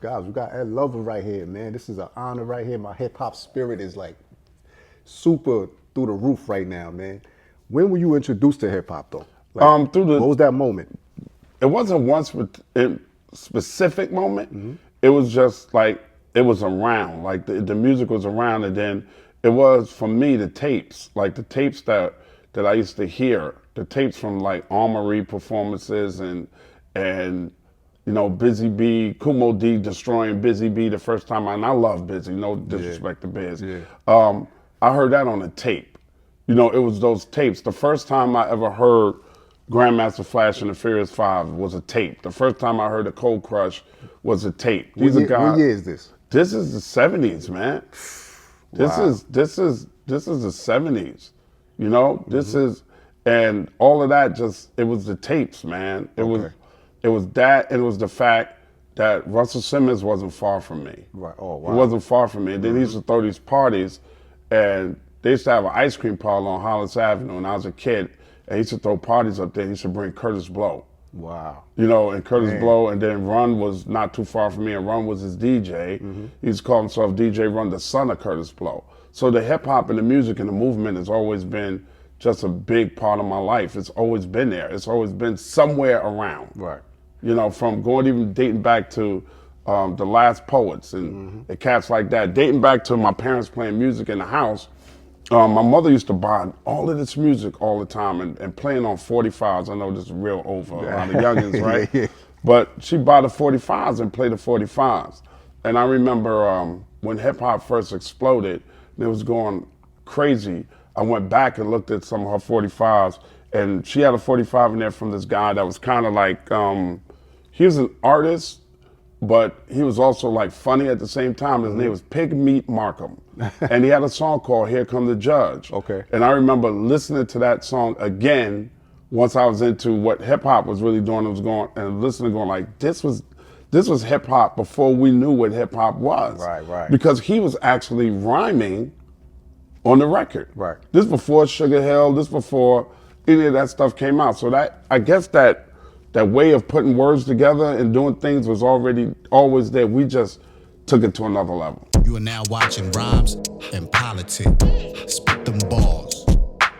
Guys, we got Ed Lover right here, man. This is an honor right here. My hip hop spirit is like super through the roof right now, man. When were you introduced to hip hop though? Like, what was that moment? It wasn't one specific moment. It was just like, it was around. Like the music was around, and then it was, for me, the tapes. Like the tapes that I used to hear. The tapes from like Armory performances and you know, Busy B, Kumo D destroying Busy B the first time, and I love Busy, no disrespect to Biz. Yeah. I heard that on a tape. You know, it was those tapes. The first time I ever heard Grandmaster Flash and the Furious Five was a tape. The first time I heard a Cold Crush was a tape. What year is this? This is the 70s, man. This Wow. is the 70s. You know, this is, and all of that it was the tapes, man. It was that, and it was the fact that Russell Simmons wasn't far from me. Right. Oh, wow. He wasn't far from me. And then he used to throw these parties, and they used to have an ice cream parlor on Hollis Avenue when I was a kid. And he used to throw parties up there. He used to bring Curtis Blow. Wow. You know, and Curtis Blow, and then Run was not too far from me, and Run was his DJ. He used to call himself DJ Run, the son of Curtis Blow. So the hip hop and the music and the movement has always been just a big part of my life. It's always been there. It's always been somewhere around. Right. You know, from even dating back to the Last Poets and the cats like that, dating back to my parents playing music in the house. My mother used to buy all of this music all the time and playing on 45s. I know this is real old for a lot of youngins, right? Yeah. But she'd buy the 45s and play the 45s. And I remember when hip hop first exploded and it was going crazy, I went back and looked at some of her 45s, and she had a 45 in there from this guy that was kind of like, he was an artist, but he was also like funny at the same time. His name was Pig Meat Markham. And he had a song called Here Come the Judge. Okay. And I remember listening to that song again once I was into what hip hop was really doing. It was going, and listening, going like, this was hip hop before we knew what hip hop was. Right, right. Because he was actually rhyming on the record. Right. This before Sugar Hill, this before any of that stuff came out. So that, I guess that way of putting words together and doing things was always there. We just took it to another level. You are now watching Rhymes and Politic. Spit them balls.